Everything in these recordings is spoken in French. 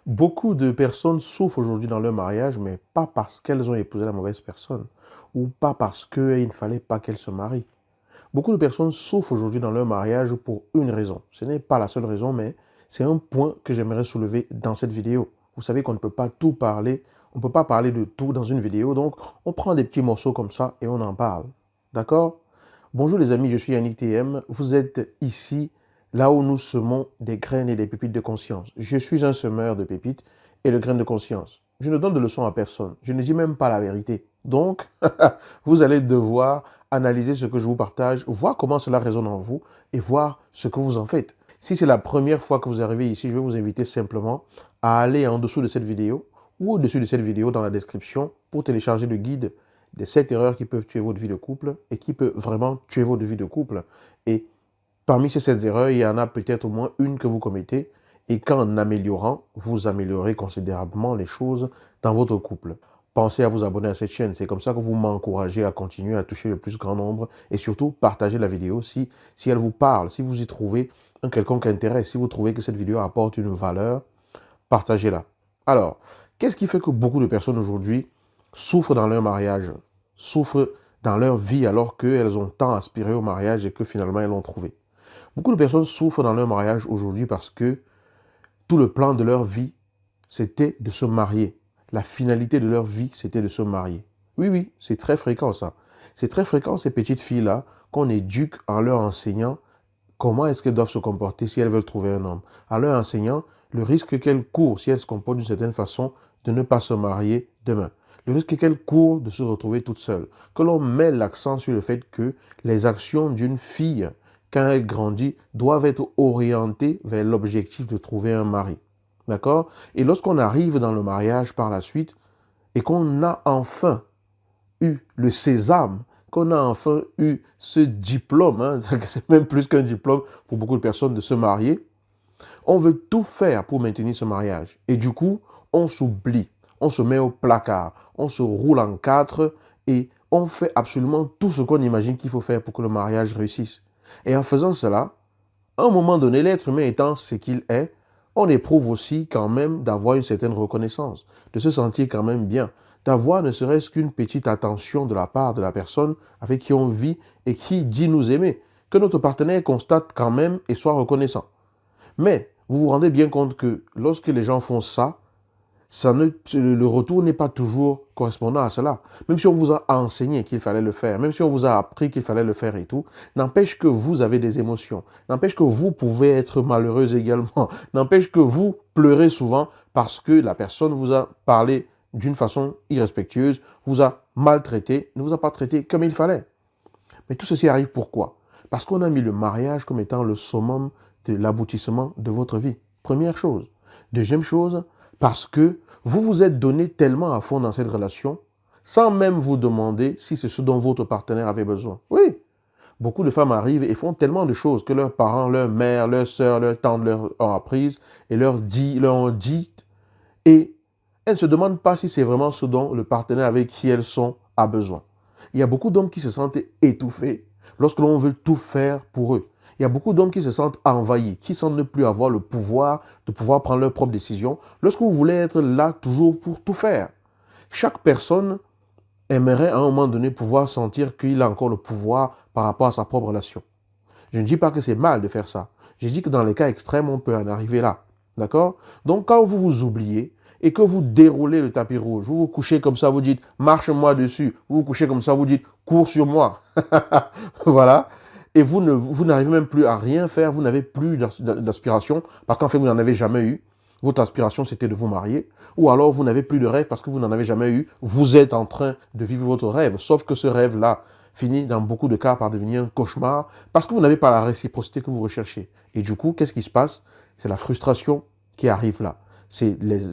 Beaucoup de personnes souffrent aujourd'hui dans leur mariage, mais pas parce qu'elles ont épousé la mauvaise personne ou pas parce qu'il ne fallait pas qu'elles se marient. Beaucoup de personnes souffrent aujourd'hui dans leur mariage pour une raison. Ce n'est pas la seule raison, mais c'est un point que j'aimerais soulever dans cette vidéo. Vous savez qu'on ne peut pas tout parler, on ne peut pas parler de tout dans une vidéo, donc on prend des petits morceaux comme ça et on en parle. D'accord? Bonjour les amis, je suis Yannick TM. Vous êtes ici, là où nous semons des graines et des pépites de conscience. Je suis un semeur de pépites et de graines de conscience. Je ne donne de leçons à personne. Je ne dis même pas la vérité. Donc, vous allez devoir analyser ce que je vous partage, voir comment cela résonne en vous et voir ce que vous en faites. Si c'est la première fois que vous arrivez ici, je vais vous inviter simplement à aller en dessous de cette vidéo ou au-dessus de cette vidéo dans la description pour télécharger le guide des 7 erreurs qui peuvent tuer votre vie de couple et qui peuvent vraiment tuer votre vie de couple. Et parmi ces 7 erreurs, il y en a peut-être au moins une que vous commettez et qu'en améliorant, vous améliorez considérablement les choses dans votre couple. Pensez à vous abonner à cette chaîne, c'est comme ça que vous m'encouragez à continuer à toucher le plus grand nombre et surtout partagez la vidéo si elle vous parle, si vous y trouvez un quelconque intérêt, si vous trouvez que cette vidéo apporte une valeur, partagez-la. Alors, qu'est-ce qui fait que beaucoup de personnes aujourd'hui souffrent dans leur mariage, souffrent dans leur vie alors qu'elles ont tant aspiré au mariage et que finalement elles l'ont trouvé? Beaucoup de personnes souffrent dans leur mariage aujourd'hui parce que tout le plan de leur vie, c'était de se marier. La finalité de leur vie, c'était de se marier. Oui, oui, c'est très fréquent ça. C'est très fréquent ces petites filles-là qu'on éduque en leur enseignant comment est-ce qu'elles doivent se comporter si elles veulent trouver un homme. En leur enseignant le risque qu'elles courent si elles se comportent d'une certaine façon de ne pas se marier demain. Le risque qu'elles courent de se retrouver toutes seules. Que l'on met l'accent sur le fait que les actions d'une fille, quand elle grandit, doivent être orientées vers l'objectif de trouver un mari. D'accord? Et lorsqu'on arrive dans le mariage par la suite et qu'on a enfin eu le sésame, qu'on a enfin eu ce diplôme, hein, c'est même plus qu'un diplôme pour beaucoup de personnes de se marier, on veut tout faire pour maintenir ce mariage. Et du coup, on s'oublie, on se met au placard, on se roule en quatre et on fait absolument tout ce qu'on imagine qu'il faut faire pour que le mariage réussisse. Et en faisant cela, à un moment donné, l'être humain étant ce qu'il est, on éprouve aussi quand même d'avoir une certaine reconnaissance, de se sentir quand même bien, d'avoir ne serait-ce qu'une petite attention de la part de la personne avec qui on vit et qui dit nous aimer, que notre partenaire constate quand même et soit reconnaissant. Mais vous vous rendez bien compte que lorsque les gens font ça, le retour n'est pas toujours correspondant à cela. Même si on vous a enseigné qu'il fallait le faire, même si on vous a appris qu'il fallait le faire et tout, n'empêche que vous avez des émotions, n'empêche que vous pouvez être malheureuse également, n'empêche que vous pleurez souvent parce que la personne vous a parlé d'une façon irrespectueuse, vous a maltraité, ne vous a pas traité comme il fallait. Mais tout ceci arrive pourquoi? Parce qu'on a mis le mariage comme étant le summum de l'aboutissement de votre vie. Première chose. Deuxième chose, parce que vous vous êtes donné tellement à fond dans cette relation, sans même vous demander si c'est ce dont votre partenaire avait besoin. Oui, beaucoup de femmes arrivent et font tellement de choses que leurs parents, leur mère, leur soeur, leur tante leur ont apprises et leur ont dit, et elles ne se demandent pas si c'est vraiment ce dont le partenaire avec qui elles sont a besoin. Il y a beaucoup d'hommes qui se sentent étouffés lorsque l'on veut tout faire pour eux. Il y a beaucoup d'hommes qui se sentent envahis, qui sentent ne plus avoir le pouvoir de pouvoir prendre leurs propres décisions lorsque vous voulez être là toujours pour tout faire. Chaque personne aimerait à un moment donné pouvoir sentir qu'il a encore le pouvoir par rapport à sa propre relation. Je ne dis pas que c'est mal de faire ça. Je dis que dans les cas extrêmes, on peut en arriver là. D'accord? Donc quand vous vous oubliez et que vous déroulez le tapis rouge, vous vous couchez comme ça, vous dites marche-moi dessus, vous vous couchez comme ça, vous dites cours sur moi. Voilà. Et vous n'arrivez même plus à rien faire, vous n'avez plus d'aspiration parce qu'en fait vous n'en avez jamais eu. Votre aspiration c'était de vous marier. Ou alors vous n'avez plus de rêve parce que vous n'en avez jamais eu. Vous êtes en train de vivre votre rêve. Sauf que ce rêve-là finit dans beaucoup de cas par devenir un cauchemar parce que vous n'avez pas la réciprocité que vous recherchez. Et du coup, qu'est-ce qui se passe? C'est la frustration qui arrive là.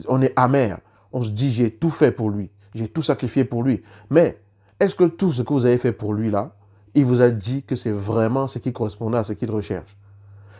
On est amer. On se dit, j'ai tout fait pour lui. J'ai tout sacrifié pour lui. Mais est-ce que tout ce que vous avez fait pour lui là, il vous a dit que c'est vraiment ce qui correspondait à ce qu'il recherche?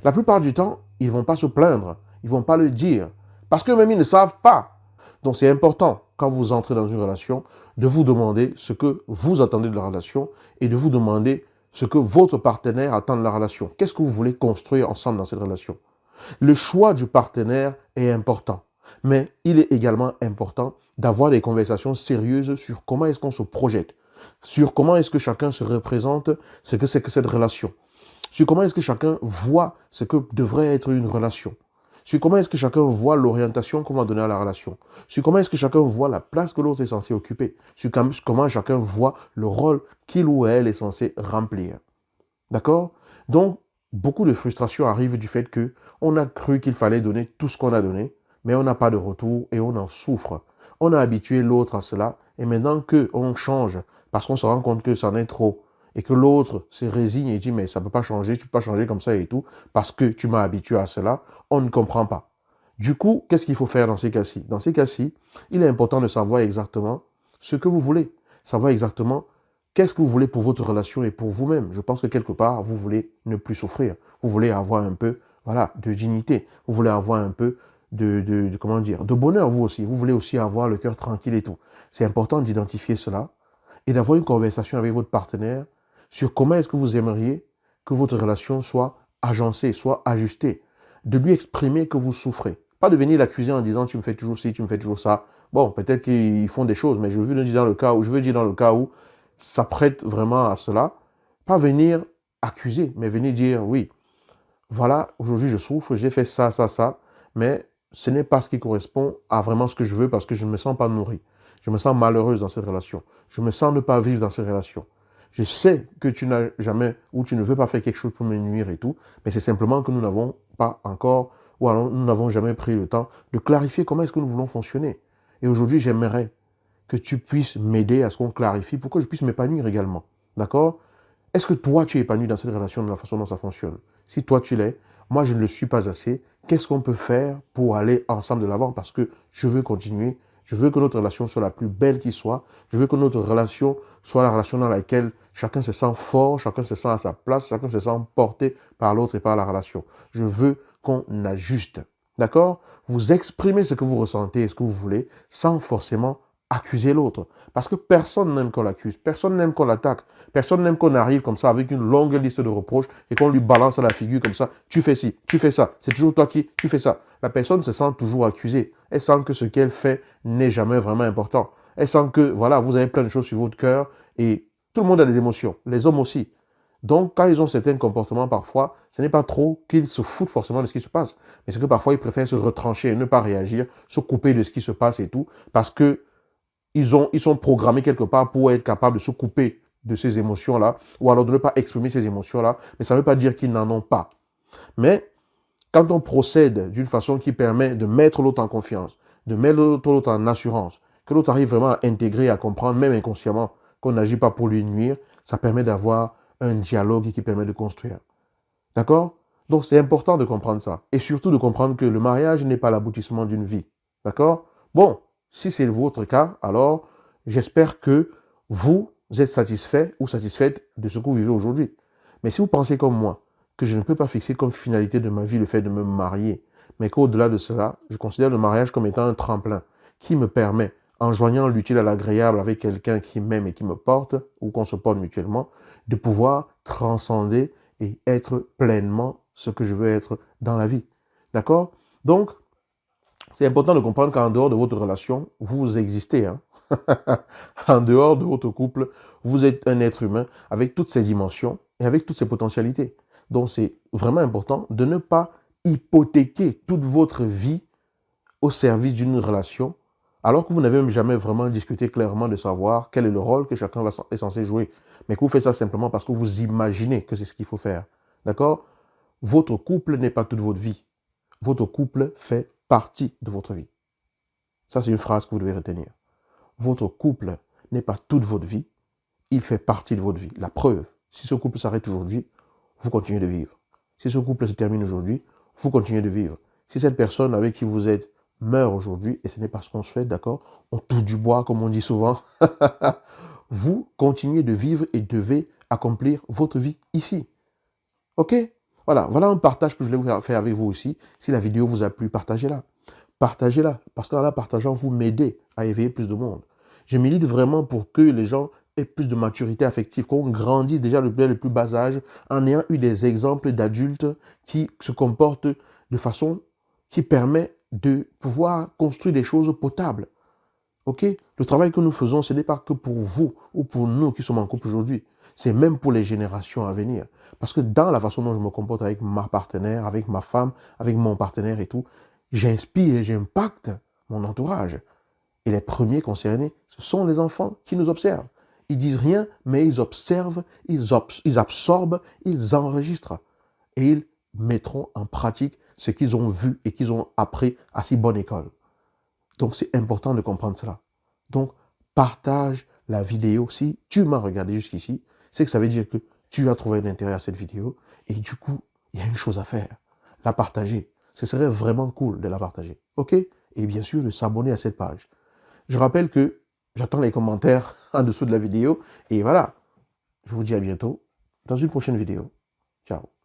La plupart du temps, ils ne vont pas se plaindre. Ils ne vont pas le dire. Parce que même ils ne savent pas. Donc c'est important, quand vous entrez dans une relation, de vous demander ce que vous attendez de la relation et de vous demander ce que votre partenaire attend de la relation. Qu'est-ce que vous voulez construire ensemble dans cette relation? Le choix du partenaire est important. Mais il est également important d'avoir des conversations sérieuses sur comment est-ce qu'on se projette, sur comment est-ce que chacun se représente ce que c'est que cette relation, sur comment est-ce que chacun voit ce que devrait être une relation, sur comment est-ce que chacun voit l'orientation qu'on va donner à la relation, sur comment est-ce que chacun voit la place que l'autre est censé occuper, sur comment chacun voit le rôle qu'il ou elle est censé remplir. D'accord? Donc, beaucoup de frustration arrive du fait que on a cru qu'il fallait donner tout ce qu'on a donné, mais on n'a pas de retour et on en souffre. On a habitué l'autre à cela et maintenant qu'on change parce qu'on se rend compte que ça en est trop et que l'autre se résigne et dit mais ça ne peut pas changer, tu ne peux pas changer comme ça et tout parce que tu m'as habitué à cela, on ne comprend pas. Du coup, qu'est-ce qu'il faut faire dans ces cas-ci? Dans ces cas-ci, il est important de savoir exactement ce que vous voulez, savoir exactement qu'est-ce que vous voulez pour votre relation et pour vous-même. Je pense que quelque part, vous voulez ne plus souffrir. Vous voulez avoir un peu, voilà, de dignité. Vous voulez avoir un peu comment dire, de bonheur, vous aussi. Vous voulez aussi avoir le cœur tranquille et tout. C'est important d'identifier cela et d'avoir une conversation avec votre partenaire sur comment est-ce que vous aimeriez que votre relation soit agencée, soit ajustée. De lui exprimer que vous souffrez. Pas de venir l'accuser en disant tu me fais toujours ci, tu me fais toujours ça. Bon, peut-être qu'ils font des choses, mais je veux dire dans le cas où ça prête vraiment à cela. Pas venir accuser, mais venir dire oui, voilà, aujourd'hui je souffre, j'ai fait ça, ça, ça, mais ce n'est pas ce qui correspond à vraiment ce que je veux parce que je ne me sens pas nourri. Je me sens malheureuse dans cette relation. Je me sens ne pas vivre dans cette relation. Je sais que tu n'as jamais ou tu ne veux pas faire quelque chose pour me nuire et tout, mais c'est simplement que nous n'avons pas encore ou alors nous n'avons jamais pris le temps de clarifier comment est-ce que nous voulons fonctionner. Et aujourd'hui, j'aimerais que tu puisses m'aider à ce qu'on clarifie pour que je puisse m'épanouir également. D'accord? Est-ce que toi, tu es épanoui dans cette relation de la façon dont ça fonctionne? Si toi, tu l'es, moi, je ne le suis pas assez. Qu'est-ce qu'on peut faire pour aller ensemble de l'avant? Parce que je veux continuer. Je veux que notre relation soit la plus belle qui soit. Je veux que notre relation soit la relation dans laquelle chacun se sent fort, chacun se sent à sa place, chacun se sent porté par l'autre et par la relation. Je veux qu'on ajuste. D'accord? Vous exprimez ce que vous ressentez et ce que vous voulez sans forcément accuser l'autre. Parce que personne n'aime qu'on l'accuse, personne n'aime qu'on l'attaque, personne n'aime qu'on arrive comme ça avec une longue liste de reproches et qu'on lui balance à la figure comme ça, tu fais ci, tu fais ça, c'est toujours toi qui, tu fais ça. La personne se sent toujours accusée. Elle sent que ce qu'elle fait n'est jamais vraiment important. Elle sent que, voilà, vous avez plein de choses sur votre cœur et tout le monde a des émotions, les hommes aussi. Donc, quand ils ont certains comportements, parfois, ce n'est pas trop qu'ils se foutent forcément de ce qui se passe, mais c'est que parfois, ils préfèrent se retrancher et ne pas réagir, se couper de ce qui se passe et tout, parce que ils sont programmés quelque part pour être capables de se couper de ces émotions-là, ou alors de ne pas exprimer ces émotions-là, mais ça ne veut pas dire qu'ils n'en ont pas. Mais quand on procède d'une façon qui permet de mettre l'autre en confiance, de mettre l'autre en assurance, que l'autre arrive vraiment à intégrer, à comprendre, même inconsciemment, qu'on n'agit pas pour lui nuire, ça permet d'avoir un dialogue qui permet de construire. D'accord? Donc c'est important de comprendre ça. Et surtout de comprendre que le mariage n'est pas l'aboutissement d'une vie. D'accord? Bon, si c'est votre cas, alors j'espère que vous êtes satisfait ou satisfaite de ce que vous vivez aujourd'hui. Mais si vous pensez comme moi, que je ne peux pas fixer comme finalité de ma vie le fait de me marier, mais qu'au-delà de cela, je considère le mariage comme étant un tremplin qui me permet, en joignant l'utile à l'agréable avec quelqu'un qui m'aime et qui me porte, ou qu'on se porte mutuellement, de pouvoir transcender et être pleinement ce que je veux être dans la vie. D'accord? Donc, c'est important de comprendre qu'en dehors de votre relation, vous existez. Hein? En dehors de votre couple, vous êtes un être humain avec toutes ses dimensions et avec toutes ses potentialités. Donc, c'est vraiment important de ne pas hypothéquer toute votre vie au service d'une relation, alors que vous n'avez même jamais vraiment discuté clairement de savoir quel est le rôle que chacun est censé jouer. Mais que vous faites ça simplement parce que vous imaginez que c'est ce qu'il faut faire. D'accord? Votre couple n'est pas toute votre vie. Votre couple fait partie de votre vie. Ça, c'est une phrase que vous devez retenir. Votre couple n'est pas toute votre vie, il fait partie de votre vie. La preuve, si ce couple s'arrête aujourd'hui, vous continuez de vivre. Si ce couple se termine aujourd'hui, vous continuez de vivre. Si cette personne avec qui vous êtes meurt aujourd'hui, et ce n'est pas ce qu'on souhaite, d'accord, on touche du bois, comme on dit souvent, vous continuez de vivre et devez accomplir votre vie ici. Ok? Voilà un partage que je voulais faire avec vous aussi. Si la vidéo vous a plu, partagez-la. Partagez-la, parce qu'en la partageant, vous m'aidez à éveiller plus de monde. Je milite vraiment pour que les gens aient plus de maturité affective, qu'on grandisse déjà le plus bas âge en ayant eu des exemples d'adultes qui se comportent de façon qui permet de pouvoir construire des choses potables. Ok? Le travail que nous faisons, ce n'est pas que pour vous ou pour nous qui sommes en couple aujourd'hui. C'est même pour les générations à venir. Parce que dans la façon dont je me comporte avec ma partenaire, avec ma femme, avec mon partenaire et tout, j'inspire et j'impacte mon entourage. Et les premiers concernés, ce sont les enfants qui nous observent. Ils disent rien, mais ils observent, ils absorbent, ils enregistrent. Et ils mettront en pratique ce qu'ils ont vu et qu'ils ont appris à si bonne école. Donc, c'est important de comprendre cela. Donc, partage la vidéo. Si tu m'as regardé jusqu'ici, c'est que ça veut dire que tu as trouvé un intérêt à cette vidéo. Et du coup, il y a une chose à faire. La partager. Ce serait vraiment cool de la partager. OK? Et bien sûr, de s'abonner à cette page. Je rappelle que j'attends les commentaires en dessous de la vidéo. Et voilà. Je vous dis à bientôt dans une prochaine vidéo. Ciao.